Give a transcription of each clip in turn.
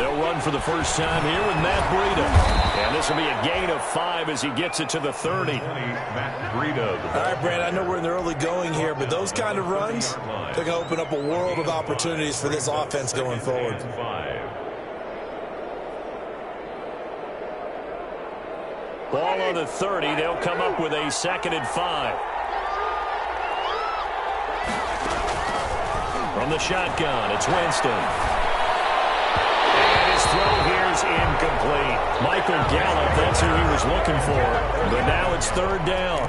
They'll run for the first time here with Matt Breida. And this will be a gain of 5 as he gets it to the 30. Matt Breida. All right, Brad, I know we're in the early going here, but those kind of runs, they're going to open up a world of opportunities for this offense going forward. Ball on the 30. They'll come up with a 2nd and 5. From the shotgun, it's Winston. And his throw here's incomplete. Michael Gallup, that's who he was looking for. But now it's 3rd down.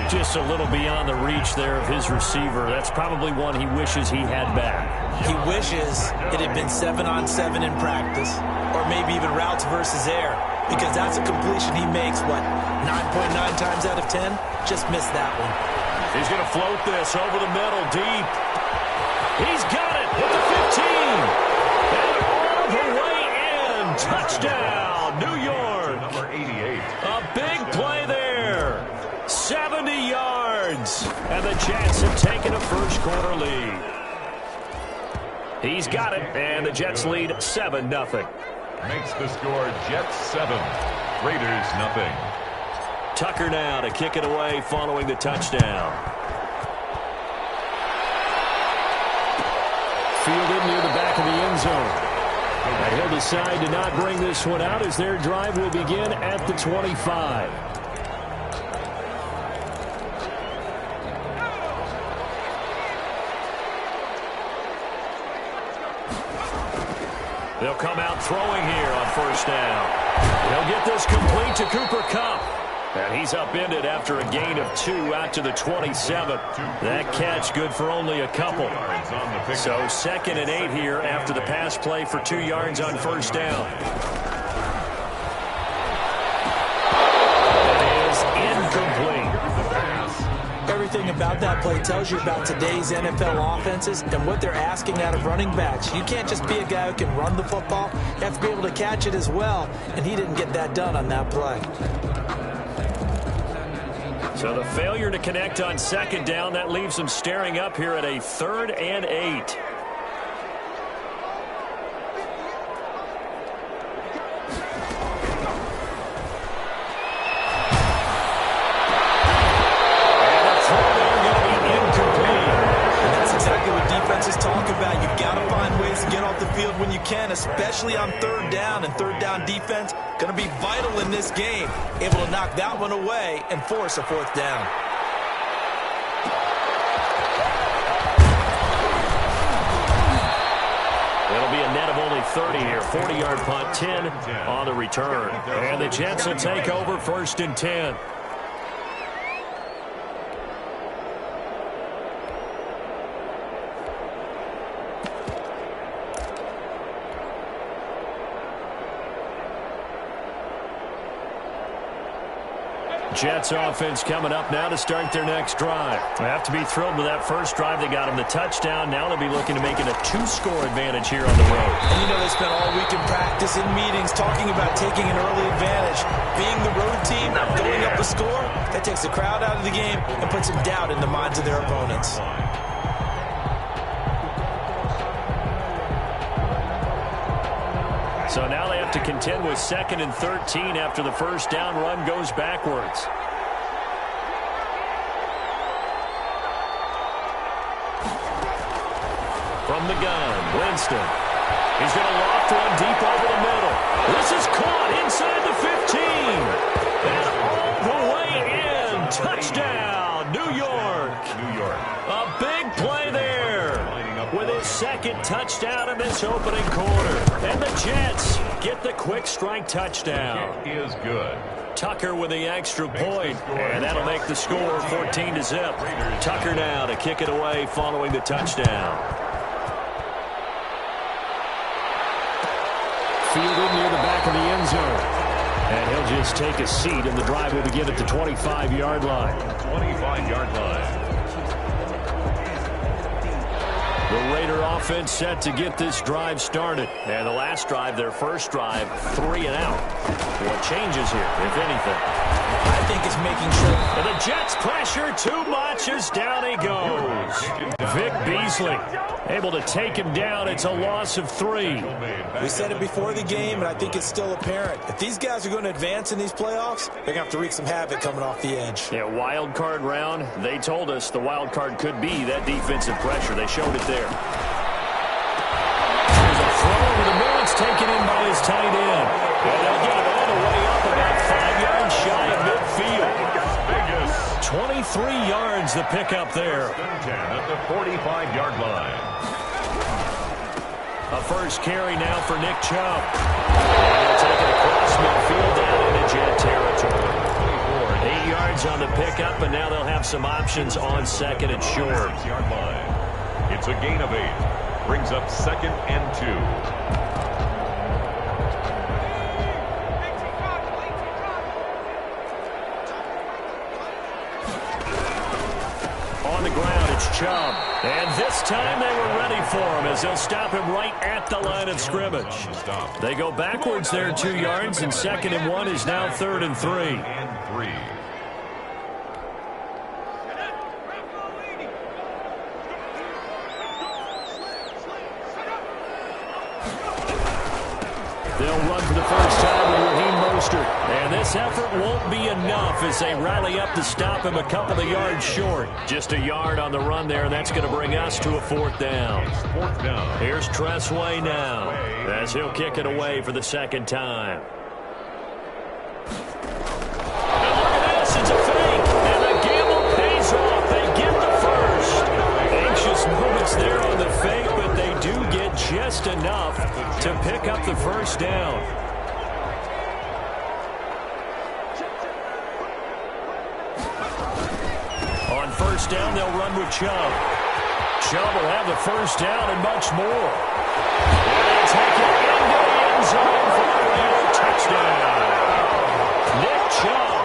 Just a little beyond the reach there of his receiver. That's probably one he wishes he had back. He wishes it had been 7-on-7 in practice, or maybe even routes versus air, because that's a completion he makes, 9.9 times out of 10? Just missed that one. He's going to float this over the middle, deep. He's got it at the 15. And all the way in. Touchdown, New York. Number 88. A big play there. 70 yards. And the Jets have taken a first-quarter lead. He's got it, and the Jets lead 7-0. Makes the score Jets 7, Raiders 0. Tucker now to kick it away following the touchdown. Fielded near the back of the end zone. And he'll decide to not bring this one out as their drive will begin at the 25. They'll come out throwing here on 1st down. They'll get this complete to Cooper Kupp. And he's upended after a gain of 2 out to the 27. That catch good for only a couple. So 2nd and 8 here after the pass play for 2 yards on 1st down. That is incomplete. Everything about that play tells you about today's NFL offenses and what they're asking out of running backs. You can't just be a guy who can run the football. You have to be able to catch it as well, and he didn't get that done on that play. So the failure to connect on 2nd down, that leaves them staring up here at a 3rd and 8. When you can, especially on 3rd down, and 3rd down defense going to be vital in this game, able to knock that one away and force a 4th down. It'll be a net of only 30 here. 40-yard punt, 10 on the return. And the Jets will take over 1st and 10. Jets offense coming up now to start their next drive. They have to be thrilled with that first drive. They got him the touchdown. Now they'll be looking to make it a 2-score advantage here on the road. And you know they spent all week in practice, in meetings, talking about taking an early advantage. Being the road team, going up a score, that takes the crowd out of the game and puts some doubt in the minds of their opponents. So now they have to contend with 2nd and 13 after the first down run goes backwards. From the gun, Winston. He's going to loft one deep over the middle. This is caught inside the 15. And all the way in. Touchdown, New York. A big play there with his 2nd touchdown in this opening quarter. And the Jets get the quick strike touchdown. It is good. Tucker with the extra point, and that'll make the score 14-0. Tucker now to kick it away following the touchdown. Fielded near the back of the end zone. And he'll just take a seat, and the drive will begin at the 25-yard line. 25-yard line. The Raider offense set to get this drive started. And the last drive, their first drive, 3 and out. What changes here, if anything? I think is making sure. And the Jets pressure too much as down he goes. Vic Beasley able to take him down. It's a loss of 3. We said it before the game, and I think it's still apparent. If these guys are going to advance in these playoffs, they're going to have to wreak some havoc coming off the edge. Yeah, wild card round. They told us the wild card could be that defensive pressure. They showed it there. There's a throw over the middle. It's taken in by his tight end. And they'll get it all the way up about 5 yards shy of midfield. 23 yards the pickup there. 10 at the 45-yard line. A first carry now for Nick Chubb. And he'll take it across midfield down into Jet territory. 8 yards on the pickup, and now they'll have some options on second and short. 6-yard line. It's a gain of 8. Brings up 2nd and 2. On the ground, it's Chubb. And this time they were ready for him as they'll stop him right at the line of scrimmage. They go backwards there 2 yards, and 2nd and 1 is now 3rd and 3. They'll run for the first time with Raheem Mostert. And this effort won't be enough as they rally up to stop him a couple of yards short. Just a yard on the run there, and that's going to bring us to a 4th down. Here's Tressway now as he'll kick it away for the 2nd time. And look at this, it's a fake. And the gamble pays off. They get the first. Anxious moments there on the fake, but they do get just enough to pick up the first down. On first down, they'll run with Chubb. Chubb will have the first down and much more. And they take it into the end zone for a Raider touchdown. Nick Chubb,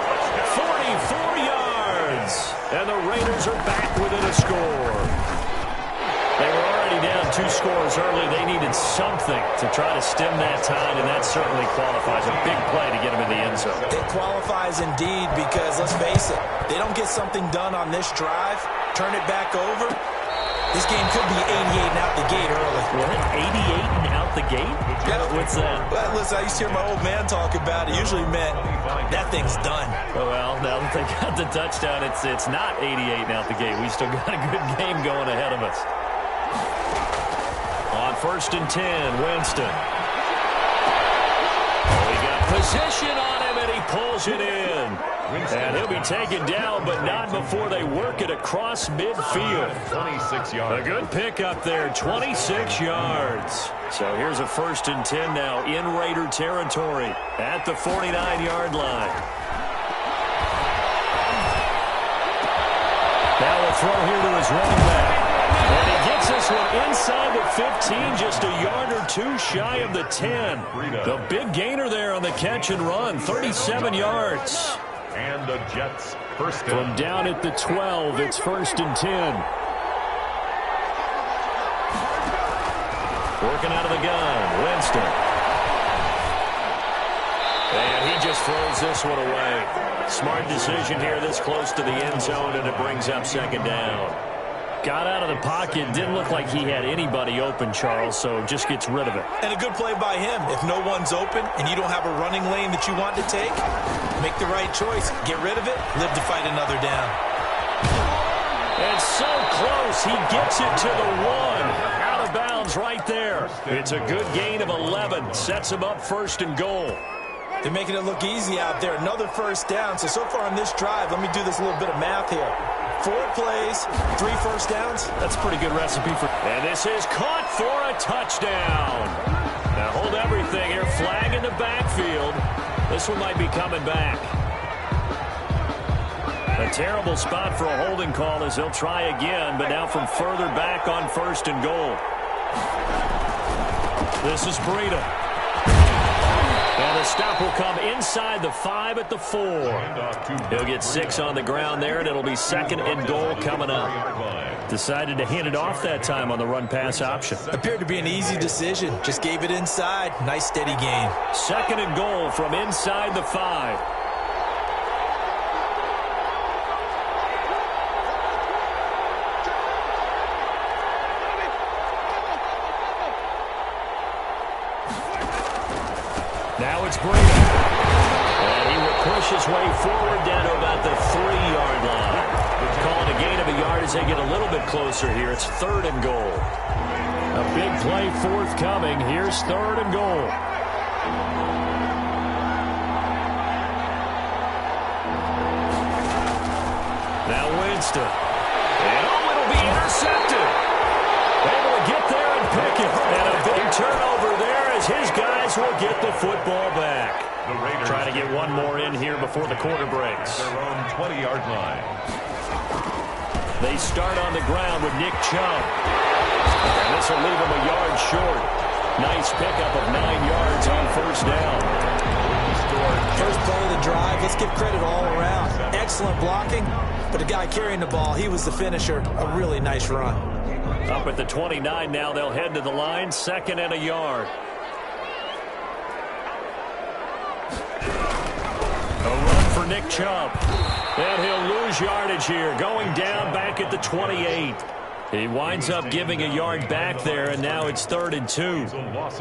44 yards. And the Raiders are back within a score. They were already down 2 scores early. They needed something to try to stem that tide, and that certainly qualifies. A big play to get them in the end zone. It qualifies indeed because, let's face it, they don't get something done on this drive, turn it back over, this game could be 88 and out the gate early. What? 88 and out the gate? Yeah. What's that? Well, listen, I used to hear my old man talk about it. Usually meant that thing's done. Well, now that they got the touchdown, it's not 88 and out the gate. We still got a good game going ahead of us. On 1st and 10, Winston. Oh, he got position on him, and he pulls it in. And he'll be taken down, but not before they work it across midfield. 26 yards. A good pickup there, 26 yards. So here's a 1st and 10 now in Raider territory at the 49-yard line. Now a throw here to his running back. And he gets this one inside the 15, just a yard or 2 shy of the 10. The big gainer there on the catch and run, 37 yards. And the Jets first down. From down at the 12, it's 1st and 10. Working out of the gun, Winston. And he just throws this one away. Smart decision here this close to the end zone, and it brings up 2nd down. Got out of the pocket, didn't look like he had anybody open, Charles, so just gets rid of it. And a good play by him. If no one's open and you don't have a running lane that you want to take, make the right choice. Get rid of it, live to fight another down. And so close, he gets it to the 1. Out of bounds right there. It's a good gain of 11. Sets him up 1st and goal. They're making it look easy out there. Another first down. So far on this drive, let me do this little bit of math here. 4 plays, 3 first downs. That's a pretty good recipe for... And this is caught for a touchdown. Now hold everything here. Flag in the backfield. This one might be coming back. A terrible spot for a holding call as they'll try again, but now from further back on 1st and goal. This is Breida. And the stop will come inside the 5 at the 4. He'll get 6 on the ground there, and it'll be 2nd and goal coming up. Decided to hand it off that time on the run-pass option. Appeared to be an easy decision. Just gave it inside. Nice steady gain. 2nd and goal from inside the 5. Now it's Brady. And he will push his way forward down to about the 3-yard line. Calling a gain of a yard as they get a little bit closer here. It's 3rd and goal. A big play forthcoming. Here's 3rd and goal. Now Winston. And it'll be intercepted. Able to get there and pick it. And a big turnover there as his guys will get the football back. Trying to get one more in here before the quarter breaks. Their own 20-yard line. They start on the ground with Nick Chubb. And this will leave him a yard short. Nice pickup of 9 yards on 1st down. First play of the drive. Let's give credit all around. Excellent blocking. But the guy carrying the ball, he was the finisher. A really nice run. Up at the 29 now. They'll head to the line. 2nd and a yard. A run for Nick Chubb. And he'll lose yardage here. Going down back at the 28. He winds up giving a yard back there, and now it's 3rd and 2.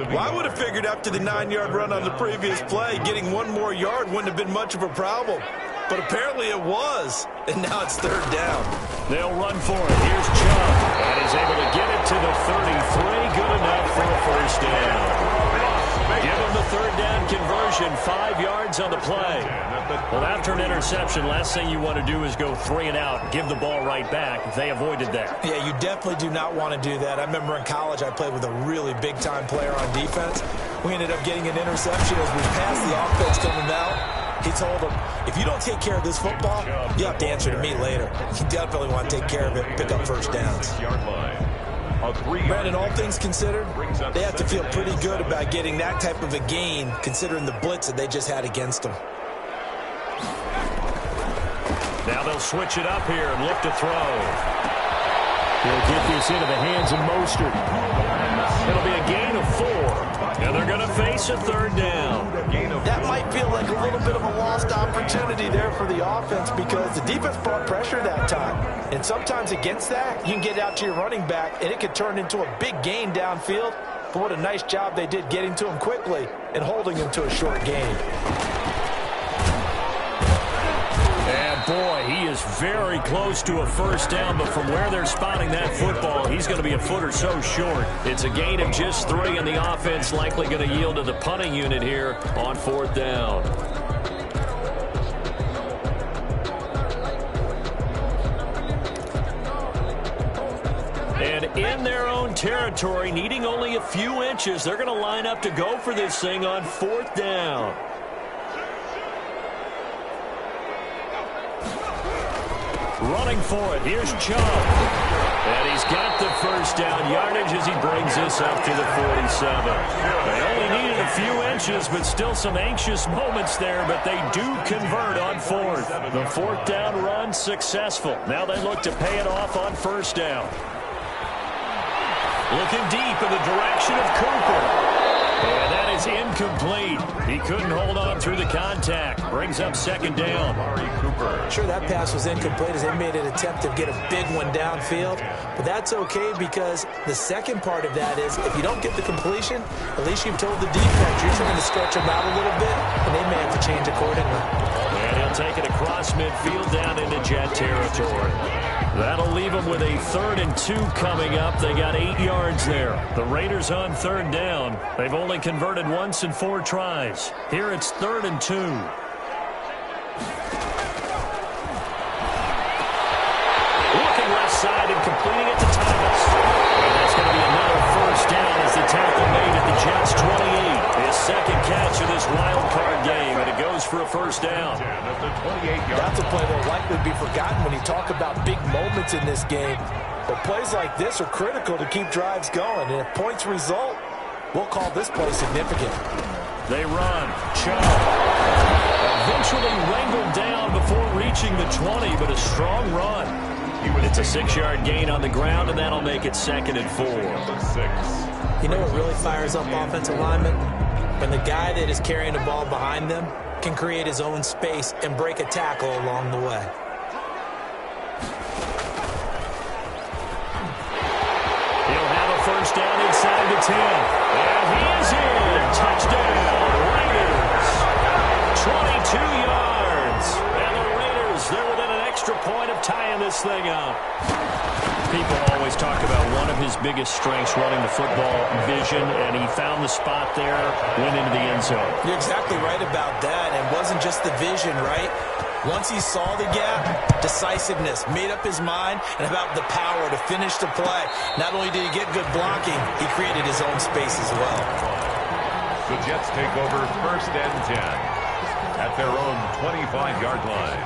Well, I would have figured after the 9-yard run on the previous play, getting one more yard wouldn't have been much of a problem. But apparently it was, and now it's 3rd down. They'll run for it. Here's Chubb, and he's able to get it to the 33. Good enough for a 1st down. Give him the 3rd down conversion, 5 yards on the play. Well, after an interception, last thing you want to do is go 3 and out, give the ball right back. They avoided that. Yeah, you definitely do not want to do that. I remember in college I played with a really big-time player on defense. We ended up getting an interception as we passed the offense coming out. He told him, if you don't take care of this football, you have to answer to me later. You definitely want to take care of it, pick up 1st downs. Brandon, all things considered, they have to feel pretty good about getting that type of a gain, considering the blitz that they just had against them. Now they'll switch it up here and look to throw. He'll get this into the hands of Mostert. It'll be a gain of 4. And they're going to face a 3rd down. That might feel like a little bit of a lost opportunity there for the offense because the defense brought pressure that time. And sometimes against that, you can get out to your running back, and it could turn into a big gain downfield. But what a nice job they did getting to him quickly and holding him to a short gain. And boy, he is very close to a 1st down, but from where they're spotting that football, he's going to be a foot or so short. It's a gain of just 3, and the offense likely going to yield to the punting unit here on 4th down. And in their own territory, needing only a few inches, they're going to line up to go for this thing on 4th down. Running for it. Here's Chubb. And he's got the 1st down yardage as he brings this up to the 47. They only needed a few inches, but still some anxious moments there, but they do convert on 4th. The 4th down run successful. Now they look to pay it off on 1st down. Looking deep in the direction of Cooper. And that is incomplete. He couldn't hold on through the contact. Brings up 2nd down. Sure, that pass was incomplete as they made an attempt to get a big one downfield. But that's okay because the second part of that is if you don't get the completion, at least you've told the defense you're trying to stretch them out a little bit, and they may have to change accordingly. And he'll take it across midfield down into Jet territory. That'll leave them with a 3rd and 2 coming up. They got 8 yards there. The Raiders on 3rd down. They've only converted once in 4 tries. Here it's 3rd and 2. Looking left side and completing it to Thomas. And that's going to be another 1st down as the tackle made at the Jets' 28. His 2nd catch of this wild card game, and it goes for a 1st down. That's a play that will likely be forgotten when you talk about big moments in this game. But plays like this are critical to keep drives going. And if points result, we'll call this play significant. They run. Chubb eventually wrangled down before reaching the 20, but a strong run. It's a 6-yard gain on the ground, and that'll make it 2nd and 4. You know what really fires up offensive linemen? When the guy that is carrying the ball behind them can create his own space and break a tackle along the way. He'll have a 1st down inside the 10. And he is in. Touchdown, Raiders. thing up. People always talk about one of his biggest strengths running the football, vision, and he found the spot there, went into the end zone. You're exactly right about that. It wasn't just the vision, right? Once he saw the gap, decisiveness, made up his mind, and about the power to finish the play. Not only did he get good blocking, he created his own space as well. The Jets take over 1st and 10 at their own 25-yard line.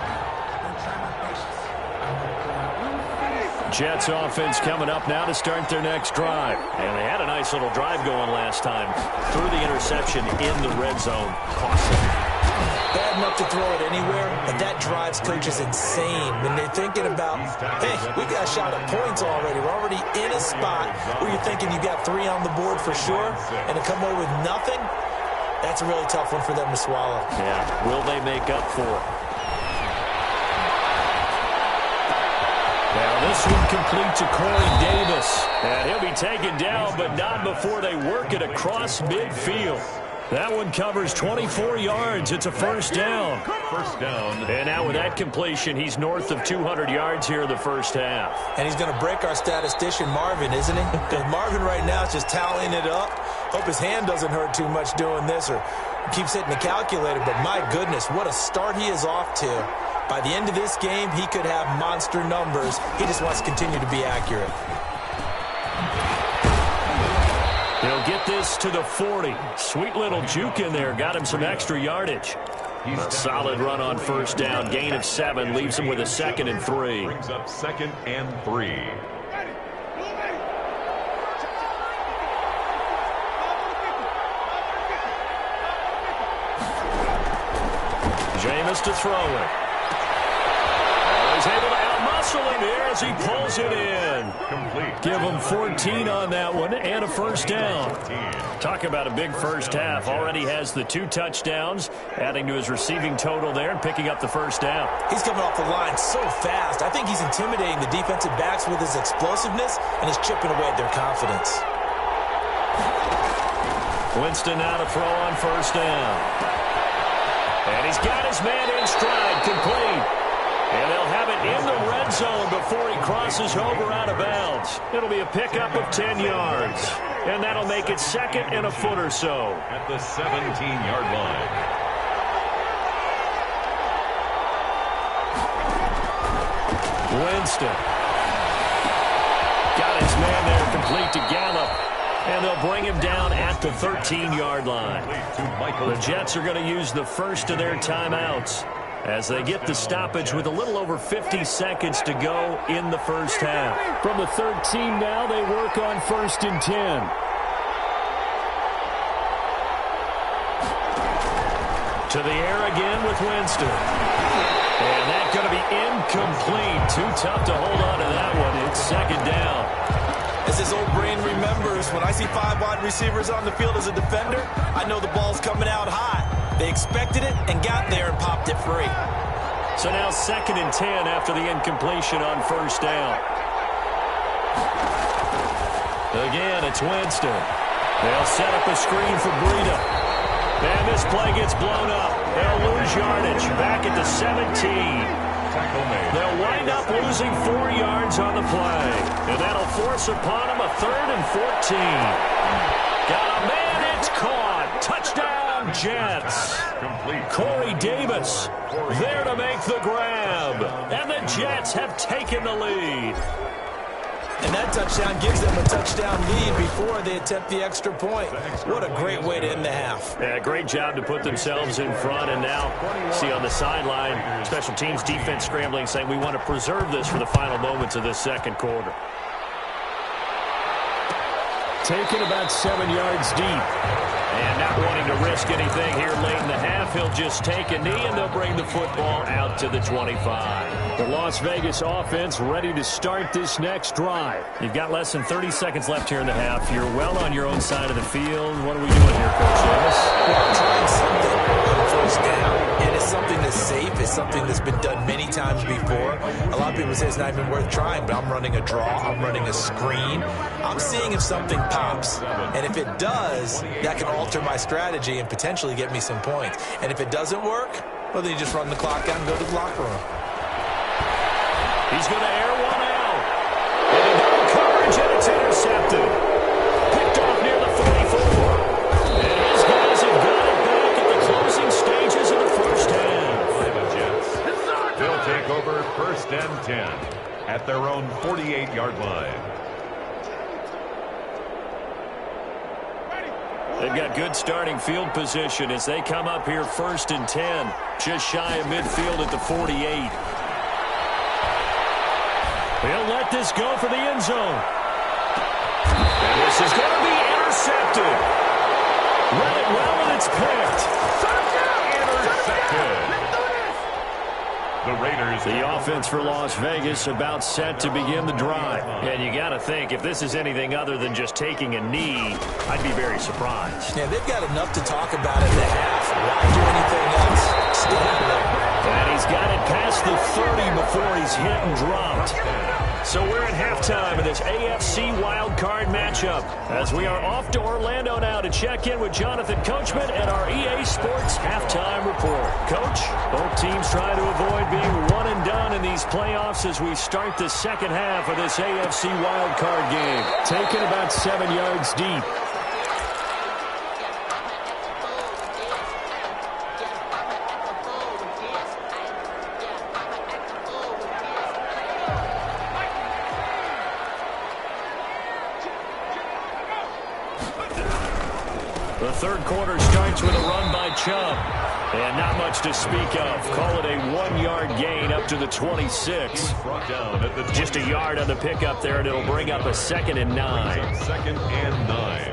Jets offense coming up now to start their next drive. And they had a nice little drive going last time. Threw the interception in the red zone. Cost them. Bad enough to throw it anywhere, but that drives coaches insane when they're thinking about, hey, we got a shot at points already. We're already in a spot where you're thinking you got 3 on the board for sure, and to come away with nothing, that's a really tough one for them to swallow. Yeah, will they make up for it? Now this one complete to Corey Davis. And he'll be taken down, but not before they work it across midfield. That one covers 24 yards. It's a first down. First down. And now with that completion, he's north of 200 yards here in the first half. And he's going to break our statistician, Marvin, isn't he? Because Marvin right now is just tallying it up. Hope his hand doesn't hurt too much doing this or keeps hitting the calculator. But my goodness, what a start he is off to. By the end of this game, he could have monster numbers. He just wants to continue to be accurate. He'll get this to the 40. Sweet little juke in there. Got him some extra yardage. A solid run on first down. Gain of 7. Leaves him with a 2nd and 3. Brings up 2nd and 3. Jameis to throw it. He's able to outmuscle him here as he pulls it in. Complete. Give him 14 on that one and a first down. Talk about a big first half. Already has the 2 touchdowns, adding to his receiving total there and picking up the first down. He's coming off the line so fast. I think he's intimidating the defensive backs with his explosiveness and is chipping away at their confidence. Winston now to throw on first down. And he's got his man in stride, complete. And they'll have it in the red zone before he crosses over out of bounds. It'll be a pickup of 10 yards. And that'll make it 2nd and a foot or so. At the 17-yard line. Winston. Got his man there complete to Gallup. And they'll bring him down at the 13-yard line. The Jets are going to use the first of their timeouts as they get the stoppage with a little over 50 seconds to go in the first half. From the 13 now, they work on 1st and 10. To the air again with Winston. And that's going to be incomplete. Too tough to hold on to that one. It's 2nd down. As his old brain remembers, when I see 5 wide receivers on the field as a defender, I know the ball's coming out high. They expected it and got there and popped it free. So now 2nd and 10 after the incompletion on first down. Again, it's Winston. They'll set up a screen for Breida. And this play gets blown up. They'll lose yardage back at the 17. They'll wind up losing 4 yards on the play. And that'll force upon them a 3rd and 14. Got a man, it's caught. Touchdown, Jets. Corey Davis there to make the grab. And the Jets have taken the lead. And that touchdown gives them a touchdown lead before they attempt the extra point. What a great way to end the half. Yeah, great job to put themselves in front. And now, see on the sideline, special teams defense scrambling, saying we want to preserve this for the final moments of this second quarter. Taken about 7 yards deep. And not wanting to risk anything here late in the half, he'll just take a knee and they'll bring the football out to the 25. The Las Vegas offense ready to start this next drive. You've got less than 30 seconds left here in the half. You're well on your own side of the field. What are we doing here, Coach Davis? We're trying something on first down, and it's something that's safe. It's something that's been done many times before. A lot of people say it's not even worth trying, but I'm running a draw. I'm running a screen. I'm seeing if something pops, and if it does, that can alter my strategy and potentially get me some points. And if it doesn't work, well, then you just run the clock out and go to the locker room. He's going to air one out. And in double coverage, and it's intercepted. Picked off near the 44. And his guys have got it back at the closing stages of the first half. The Jets. They'll take over first and 10 at their own 48-yard line. They've got good starting field position as they come up here first and 10. Just shy of midfield at the 48. He'll let this go for the end zone. And this is going to be intercepted. Read it well, and it's picked. Intercepted. The Raiders. The offense for Las Vegas about set to begin the drive. And you got to think, if this is anything other than just taking a knee, I'd be very surprised. Yeah, they've got enough to talk about in the half. Why do anything else? Stand there. And he's got it past the 30 before he's hit and dropped. So we're at halftime of this AFC wildcard matchup as we are off to Orlando now to check in with Jonathan Coachman and our EA Sports halftime report. Coach, both teams trying to avoid being one and done in these playoffs as we start the second half of this AFC wildcard game. Taken about 7 yards deep. The third quarter starts with a run by Chubb. And not much to speak of. Call it a 1-yard gain up to the 26. Brought down at the 20. Just a yard on the pickup there, and it'll bring up a 2nd and 9. 2nd and 9.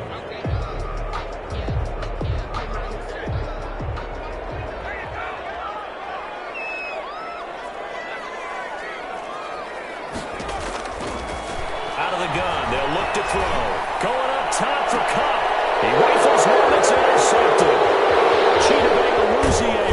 Out of the gun, they'll look to throw. Going up top for Cup. He rifles one, it's intercepted. Chidobe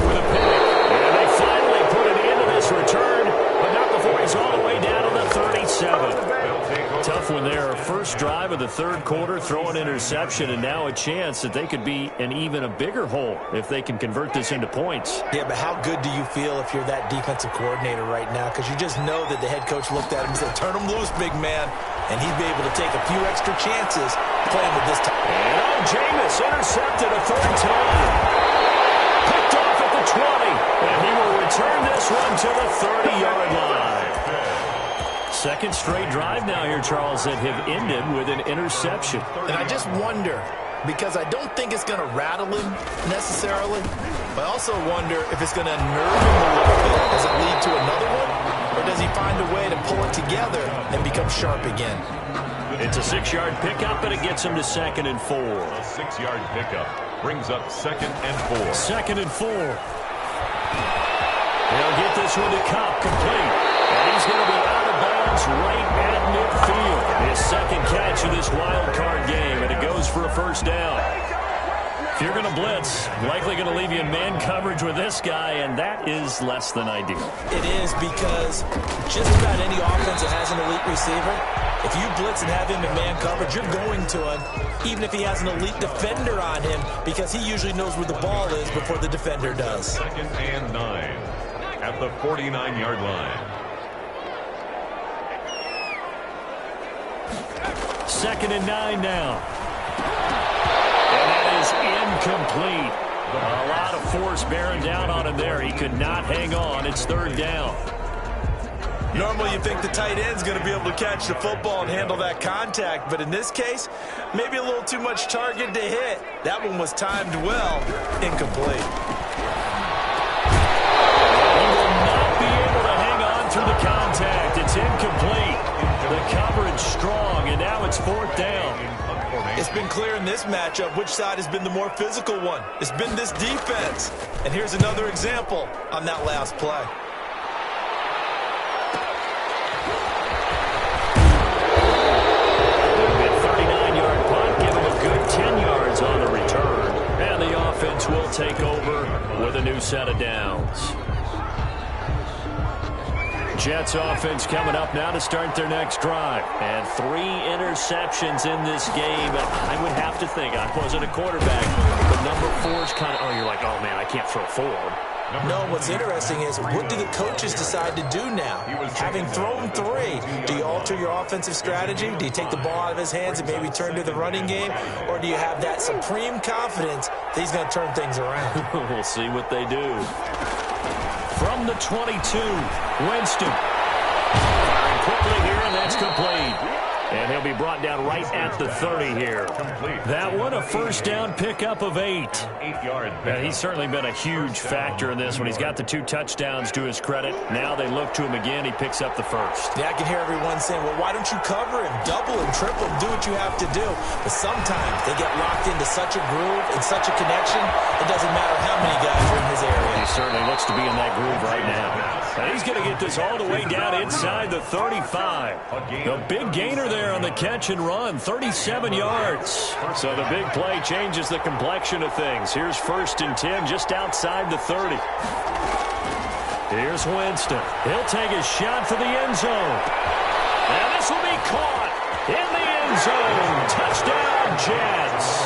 with a pick. And they finally put it into this return, but not before he's all the way down to the 37. Tough one there. First drive of the third quarter, throw an interception, and now a chance that they could be in even a bigger hole if they can convert this into points. Yeah, but how good do you feel if you're that defensive coordinator right now? Because you just know that the head coach looked at him and said, turn him loose, big man. And he'd be able to take a few extra chances playing with this time. And Jameis intercepted a third time. Picked off at the 20. And he will return this one to the 30-yard line. Second straight drive now here, Charles, that have ended with an interception. And I just wonder, because I don't think it's going to rattle him necessarily, but I also wonder if it's going to unnerve him a little bit. Does it lead to another one? Or does he find a way to pull it together and become sharp again? It's a 6-yard pickup, and it gets him to 2nd and 4. A 6-yard pickup brings up 2nd and 4. 2nd and 4. They'll get this one to Cobb complete. And he's going to be out of bounds right at midfield. His second catch of this wild card game, and it goes for a first down. If you're going to blitz, likely going to leave you in man coverage with this guy, and that is less than ideal. It is, because just about any offense that has an elite receiver, if you blitz and have him in man coverage, you're going to him, even if he has an elite defender on him, because he usually knows where the ball is before the defender does. 2nd and 9 at the 49-yard line. 2nd and 9 now. And that is incomplete. A lot of force bearing down on him there. He could not hang on. It's 3rd down. Normally you think the tight end's going to be able to catch the football and handle that contact, but in this case, maybe a little too much target to hit. That one was timed well. Incomplete. He will not be able to hang on through the contact. It's incomplete. The coverage strong, and now it's 4th down. It's been clear in this matchup which side has been the more physical one. It's been this defense. And here's another example on that last play. Good 10 yards on the return. And the offense will take over with a new set of downs. Jets offense coming up now to start their next drive. And 3 interceptions in this game. I would have to think, I wasn't a quarterback, but number 4 is kind of, oh, you're like, oh, man, I can't throw 4. No, what's interesting is, what do the coaches decide to do now? Having thrown 3, do you alter your offensive strategy? Do you take the ball out of his hands and maybe turn to the running game? Or do you have that supreme confidence that he's going to turn things around? We'll see what they do. From the 22, Winston. Firing quickly here, and that's complete. And he'll be brought down right at the 30 here. That one, a first down pickup of 8. Yeah, he's certainly been a huge factor in this one. He's got the 2 touchdowns to his credit. Now they look to him again. He picks up the first. Yeah, I can hear everyone saying, well, why don't you cover him? Double him, triple him, do what you have to do. But sometimes they get locked into such a groove and such a connection, it doesn't matter how many guys are in his area. He certainly looks to be in that groove right now. And he's going to get this all the way down inside the 35. The big gainer there on the catch and run, 37 yards. So the big play changes the complexion of things. Here's 1st and 10 just outside the 30. Here's Winston. He'll take a shot for the end zone. And this will be caught in the end zone. Touchdown, Jets.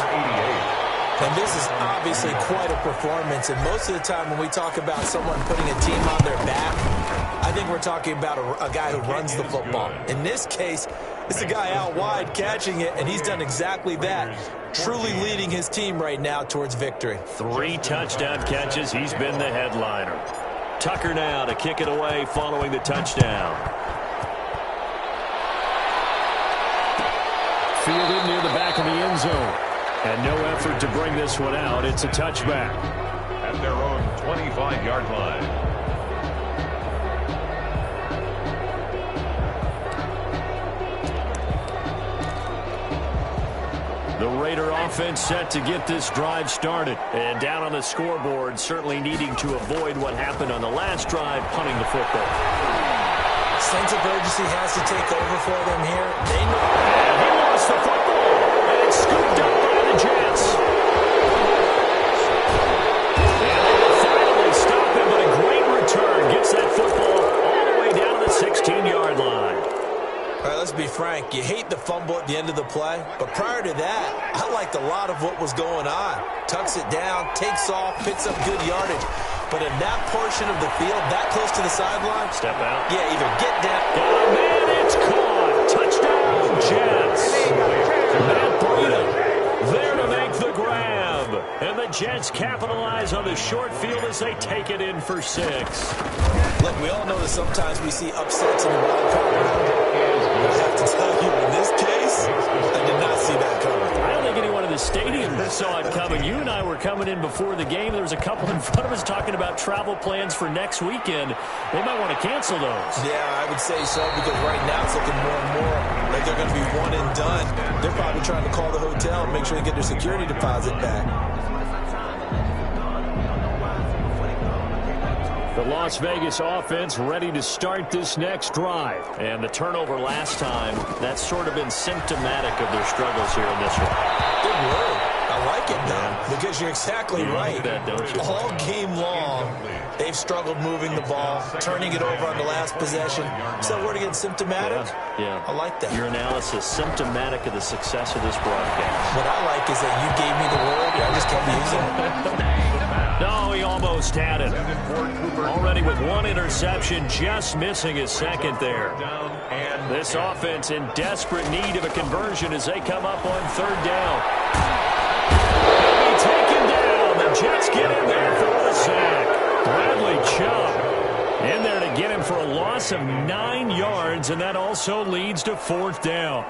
And this is obviously quite a performance. And most of the time when we talk about someone putting a team on their back, I think we're talking about a guy who runs the football. In this case, it's a guy out wide catching it, and he's done exactly that, truly leading his team right now towards victory. 3 touchdown catches. He's been the headliner. Tucker now to kick it away following the touchdown. Fielded near the back of the end zone. And no effort to bring this one out. It's a touchback. At their own 25-yard line. The Raider offense set to get this drive started. And down on the scoreboard, certainly needing to avoid what happened on the last drive, punting the football. Sense of urgency has to take over for them here. They know. And he lost the football. And it's scooped up by the Jets. And they will finally stop him, but a great return. Gets that football all the way down to the 16-yard line. All right, let's be frank. You hate the fumble at the end of the play, but prior to that, I liked a lot of what was going on. Tucks it down, takes off, picks up good yardage. But in that portion of the field, that close to the sideline, step out. Yeah, either get down. Oh, man, it's caught. Touchdown, Jets. Matt Breida there to make the grab. And the Jets capitalize on the short field as they take it in for 6. Look, we all know that sometimes we see upsets in the wild card round. I have to tell you, in this case, I did not see that coming. I don't think anyone in the stadium saw it coming. You and I were coming in before the game. There was a couple in front of us talking about travel plans for next weekend. They might want to cancel those. Yeah, I would say so, because right now it's looking more and more like they're going to be one and done. They're probably trying to call the hotel and make sure they get their security deposit back. The Las Vegas offense ready to start this next drive. And the turnover last time, that's sort of been symptomatic of their struggles here in this one. Good word. I like it, though, because you're exactly right. That, don't you? All game long, they've struggled moving the ball, turning it over on the last possession. So word again, symptomatic? Yeah. I like that. Your analysis, symptomatic of the success of this broadcast. What I like is that you gave me the word, I just kept using it. No, he almost had it. Already with 1 interception, just missing his second there. This offense in desperate need of a conversion as they come up on 3rd down. They'll be taken down. The Jets get in there for the sack. Bradley Chubb in there to get him for a loss of 9 yards, and that also leads to 4th down.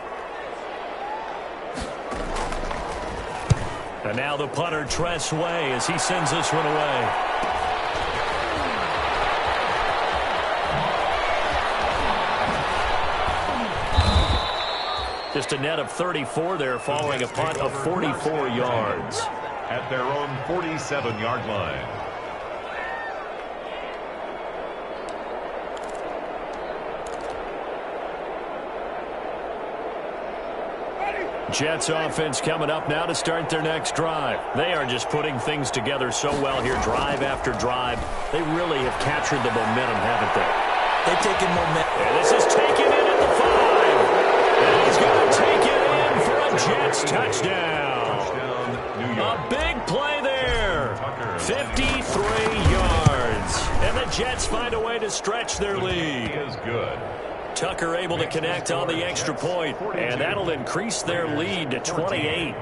And now the punter, Tress Way, as he sends this one away. Just a net of 34 there following a punt of 44 yards. At their own 47-yard line. Jets offense coming up now to start their next drive. They are just putting things together so well here, drive after drive. They really have captured the momentum, haven't they? They've taken momentum. And this is taken in at the 5. And he's going to take it in for a Jets touchdown. A big play there. 53 yards. Jets find a way to stretch their lead. Is good. Tucker able to connect on the extra point, and that'll increase their lead to 28.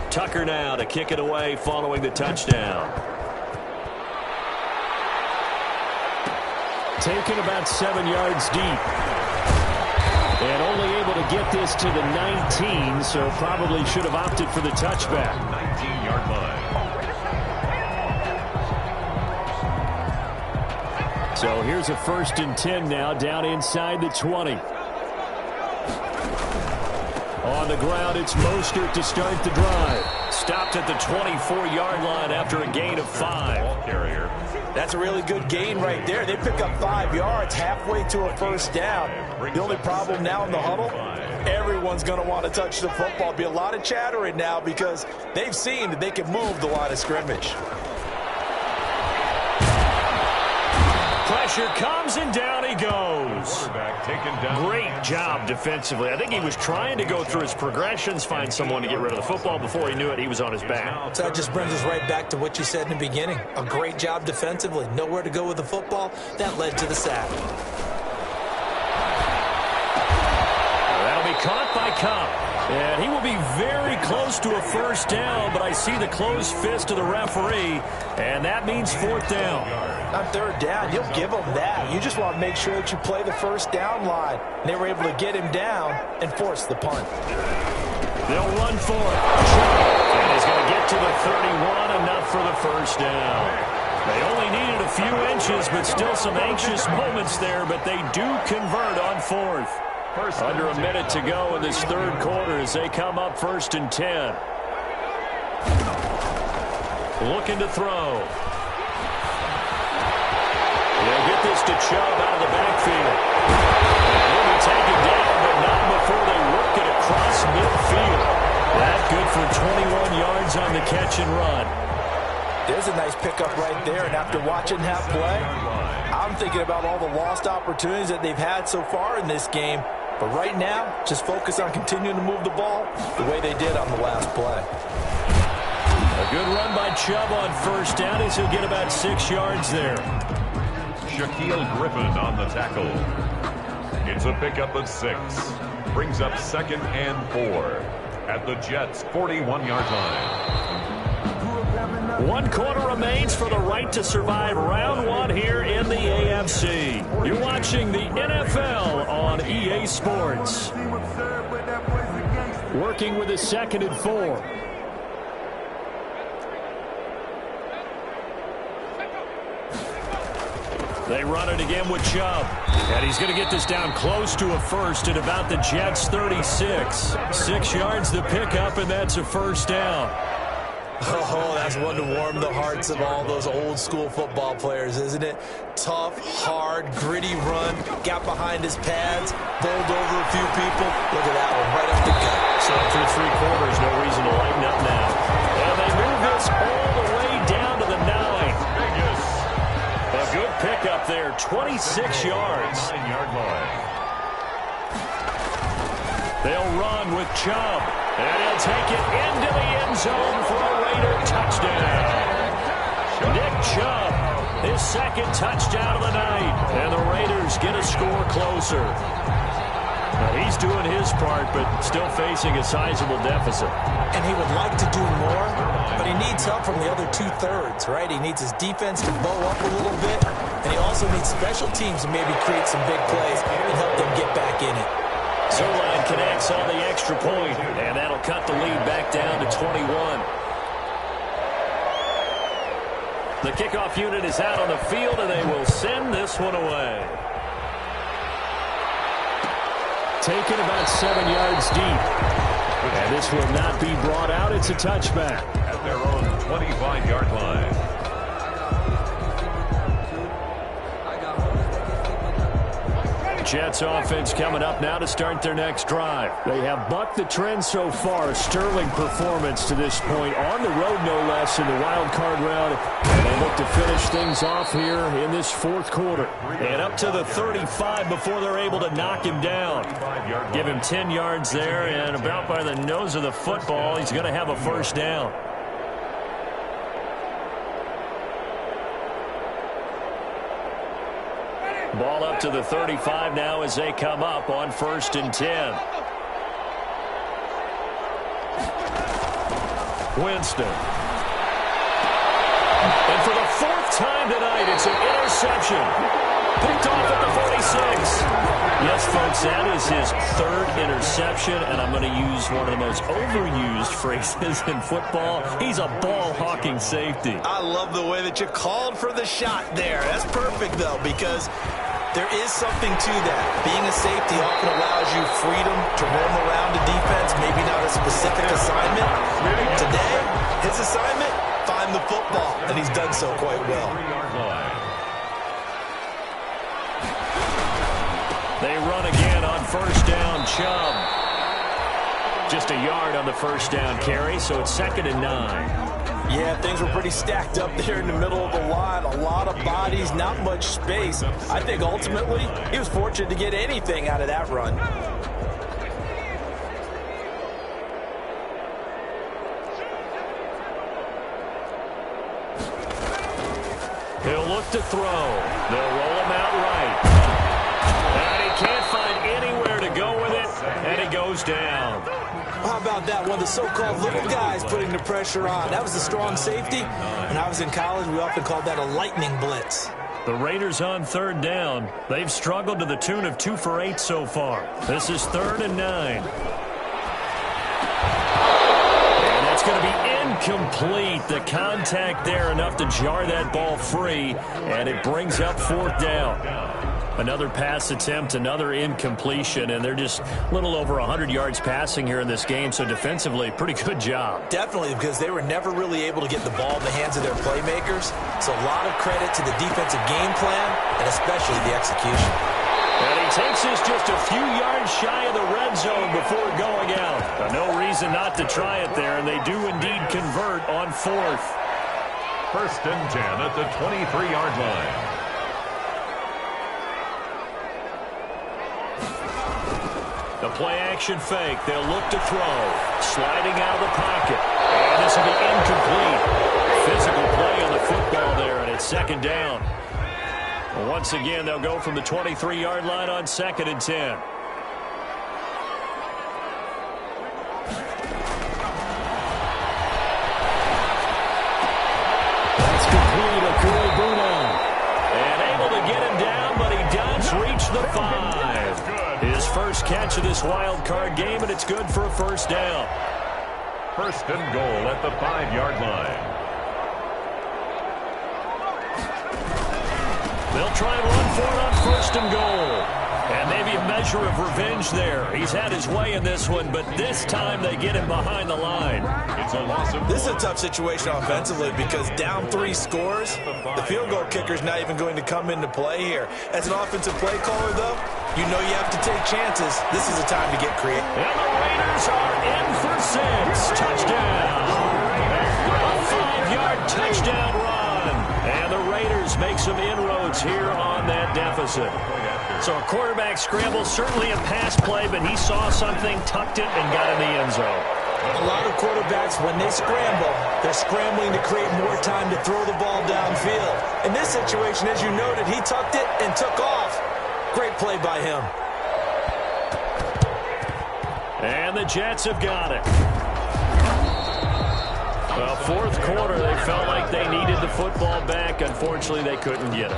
Tucker now to kick it away following the touchdown. Taken about 7 yards deep. And only able to get this to the 19, so probably should have opted for the touchback. 19-yard line. So here's a 1st and 10 now, down inside the 20. On the ground, it's Mostert to start the drive. Stopped at the 24-yard line after a gain of 5. Ball carrier. That's a really good gain right there. They pick up 5 yards halfway to a first down. The only problem now in the huddle, everyone's going to want to touch the football. Be a lot of chattering now because they've seen that they can move the line of scrimmage. Pressure comes, and down he goes. Quarterback taken down. Great job defensively. I think he was trying to go through his progressions, find someone to get rid of the football. Before he knew it, he was on his back. So that just brings us right back to what you said in the beginning. A great job defensively. Nowhere to go with the football. That led to the sack. That'll be caught by Cup. And he will be very close to a first down, but I see the closed fist of the referee, and that means 4th down. On 3rd down, you'll give them that. You just want to make sure that you play the first down line. They were able to get him down and force the punt. They'll run for it. And he's going to get to the 31, enough for the first down. They only needed a few inches, but still some anxious moments there, but they do convert on 4th. Under a minute to go in this 3rd quarter as they come up 1st and 10. Looking to throw. They'll get this to Chubb out of the backfield. He'll be taken down, but not before they work it across midfield. That good for 21 yards on the catch and run. There's a nice pickup right there, and after watching that play, I'm thinking about all the lost opportunities that they've had so far in this game. But right now, just focus on continuing to move the ball the way they did on the last play. A good run by Chubb on 1st down as he'll get about 6 yards there. Shaquille Griffin on the tackle. It's a pickup of 6. Brings up 2nd and 4 at the Jets' 41-yard line. 1 quarter remains for the right to survive round 1 here in the AFC. You're watching the NFL on EA Sports. Working with a 2nd and 4. They run it again with Chubb. And he's going to get this down close to a first at about the Jets' 36. 6 yards the pickup, and that's a first down. Oh, that's one to warm the hearts of all those old school football players, isn't it? Tough, hard, gritty run, got behind his pads, bowled over a few people. Look at that one, right up the gut. So through 3 quarters, no reason to lighten up now. And they move this all the way down to the 9. A good pickup there, 26 yards. 9-yard line. They'll run with Chubb. And he'll take it into the end zone for a Raider touchdown. Nick Chubb, his 2nd touchdown of the night. And the Raiders get a score closer. Now he's doing his part, but still facing a sizable deficit. And he would like to do more, but he needs help from the other 2/3, right? He needs his defense to bow up a little bit, and he also needs special teams to maybe create some big plays and help them get back in it. Zerline connects on the extra point, and that'll cut the lead back down to 21. The kickoff unit is out on the field, and they will send this one away. Taken about 7 yards deep. And this will not be brought out. It's a touchback. At their own 25-yard line. Jets offense coming up now to start their next drive. They have bucked the trend so far. A sterling performance to this point. On the road, no less, in the wild card round. And they look to finish things off here in this fourth quarter. And up to the 35 before they're able to knock him down. Give him 10 yards there, and about by the nose of the football, he's going to have a first down. Ball up to the 35 now as they come up on 1st and 10. Winston. And for the 4th time tonight, it's an interception. Picked off at the 46. Yes, folks, that is his 3rd interception, and I'm going to use one of the most overused phrases in football. He's a ball-hawking safety. I love the way that you called for the shot there. That's perfect, though, because there is something to that. Being a safety often allows you freedom to roam around a defense, maybe not a specific assignment. Today, his assignment, find the football, and he's done so quite well. They run again on 1st down, Chubb. Just a yard on the 1st down carry, so it's 2nd and 9. Yeah, things were pretty stacked up there in the middle of the line. A lot of bodies, not much space. I think ultimately he was fortunate to get anything out of that run. He'll look to throw. They'll roll him out right. And he can't find anywhere to go with it, and it goes down. How about that? One of the so-called little guys putting the pressure on. That was a strong safety. When I was in college, we often called that a lightning blitz. The Raiders on 3rd down. They've struggled to the tune of 2 for 8 so far. This is 3rd and 9. And that's going to be incomplete. The contact there enough to jar that ball free, and it brings up 4th down. Another pass attempt, another incompletion, and they're just a little over 100 yards passing here in this game, so defensively, pretty good job. Definitely, because they were never really able to get the ball in the hands of their playmakers, so a lot of credit to the defensive game plan, and especially the execution. And he takes this just a few yards shy of the red zone before going out. No reason not to try it there, and they do indeed convert on 4th. 1st and 10 at the 23-yard line. The play-action fake. They'll look to throw. Sliding out of the pocket. And this will be incomplete. Physical play on the football there, and it's 2nd down. Well, once again, they'll go from the 23-yard line on 2nd and 10. That's complete. And able to get him down, but he does reach the 5. His first catch of this wild card game, and it's good for a 1st down. 1st and goal at the 5-yard line. They'll try and run for it on 1st and goal. And maybe a measure of revenge there. He's had his way in this one, but this time they get him behind the line. It's a loss of... This is a tough situation offensively because down 3 scores, the field goal kicker's not even going to come into play here. As an offensive play caller, though, you know you have to take chances. This is a time to get creative. And the Raiders are in for 6. Touchdown. A 5-yard touchdown run. And the Raiders make some inroads here on that deficit. So a quarterback scramble, certainly a pass play, but he saw something, tucked it, and got in the end zone. A lot of quarterbacks, when they scramble, they're scrambling to create more time to throw the ball downfield. In this situation, as you noted, he tucked it and took off. Great play by him. And the Jets have got it. Well, 4th quarter, they felt like they needed the football back. Unfortunately, they couldn't get it.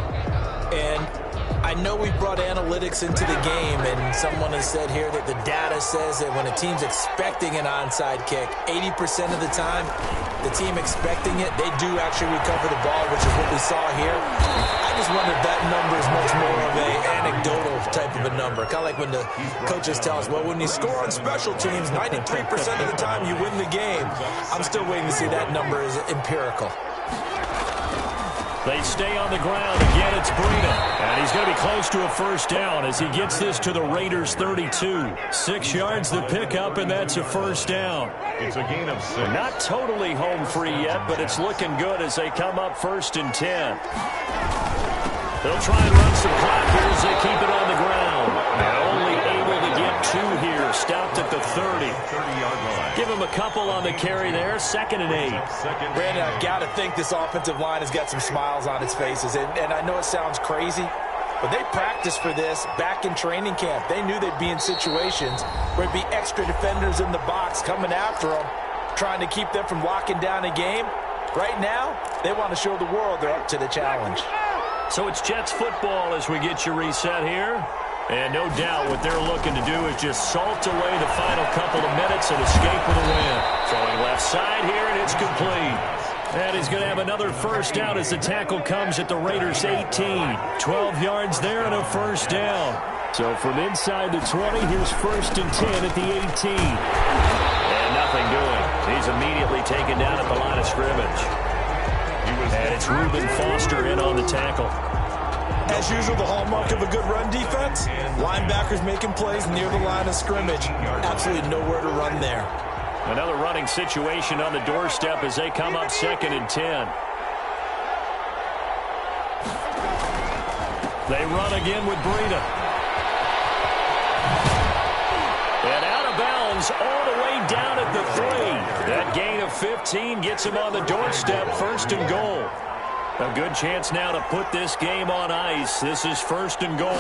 And I know we brought analytics into the game, and someone has said here that the data says that when a team's expecting an onside kick, 80% of the time, the team expecting it, they do actually recover the ball, which is what we saw here. I just wonder if that number is much more of an anecdotal type of a number. Kind of like when the coaches tell us, well, when you score on special teams, 93% of the time you win the game. I'm still waiting to see that number is empirical. They stay on the ground. Again, it's Breida. And he's going to be close to a first down as he gets this to the Raiders' 32. 6 yards the pickup, and that's a first down. It's a gain of 6. Not totally home free yet, but it's looking good as they come up 1st and 10. They'll try and run some clock here as they keep it on the ground. And only able to get 2 here. Stopped at the 30. 30-yard line. Give him a couple on the carry there. 2nd and 8. Brandon, I've got to think this offensive line has got some smiles on its faces. And I know it sounds crazy, but they practiced for this back in training camp. They knew they'd be in situations where it'd be extra defenders in the box coming after them, trying to keep them from locking down a game. Right now, they want to show the world they're up to the challenge. So it's Jets football as we get you reset here. And no doubt what they're looking to do is just salt away the final couple of minutes and escape with a win. Throwing left side here, and it's complete. And he's going to have another first down as the tackle comes at the Raiders' 18. 12 yards there and a first down. So from inside the 20, here's 1st and 10 at the 18. And nothing doing. He's immediately taken down at the line of scrimmage. And it's Reuben Foster in on the tackle. As usual, the hallmark of a good run defense, linebackers making plays near the line of scrimmage. Absolutely nowhere to run there. Another running situation on the doorstep as they come up 2nd and 10. They run again with Breida. And out of bounds all the way down at the 3. That gain of 15 gets him on the doorstep, 1st and goal. A good chance now to put this game on ice. This is 1st and goal.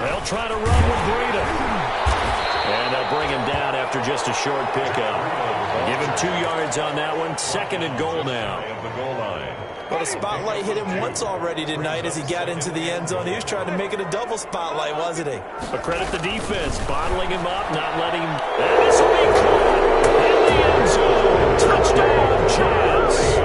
They'll try to run with Breida. And they'll bring him down after just a short pickup. Give him 2 yards on that one. 2nd and goal now. The goal line. Well, the spotlight hit him once already tonight as he got into the end zone. He was trying to make it a double spotlight, wasn't he? But credit the defense, bottling him up, not letting him. And this will be caught in the end zone. Touchdown, Jets.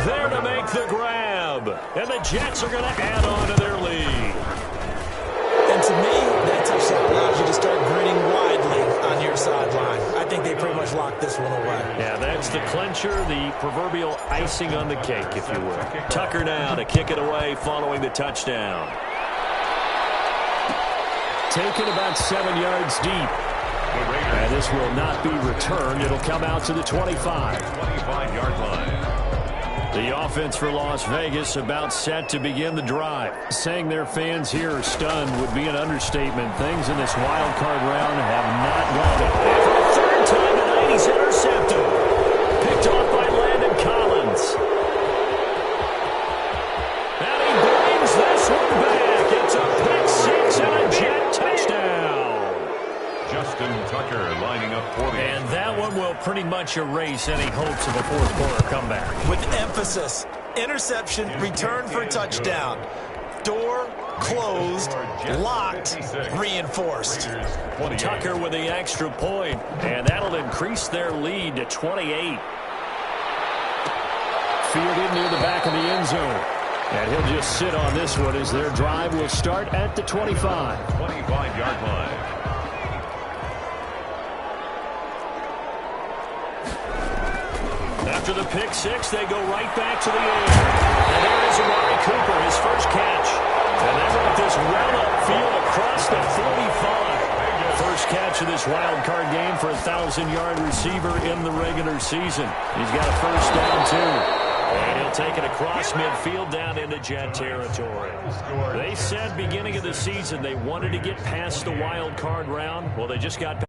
There to make the grab. And the Jets are going to add on to their lead. And to me, that touchdown allows you to start grinning widely on your sideline. I think they pretty much locked this one away. Yeah, that's the clincher, the proverbial icing on the cake, if you will. Tucker now to kick it away following the touchdown. Taken about 7 yards deep. And this will not be returned. It'll come out to the 25. 25-yard line. The offense for Las Vegas about set to begin the drive. Saying their fans here are stunned would be an understatement. Things in this wild card round have not gone. And for the 3rd time tonight, he's intercepted. Picked off by Landon Collins. And he brings this one back. It's a pick 6 and a Jet touchdown. Justin Tucker lining up for the... And that one will pretty much erase any hopes of a fourth-quarter comeback. With emphasis, interception, return for touchdown. Door closed, locked, reinforced. Tucker with the extra point, and that'll increase their lead to 28. Fielded near the back of the end zone. And he'll just sit on this one as their drive will start at the 25. 25-yard line. After the pick 6, they go right back to the air. And there is Amari Cooper, his first catch. And they want this run-up field across the 45. First catch of this wild card game for a 1,000-yard receiver in the regular season. He's got a first down, too. And he'll take it across midfield down into Jet territory. They said beginning of the season they wanted to get past the wild card round. Well, they just got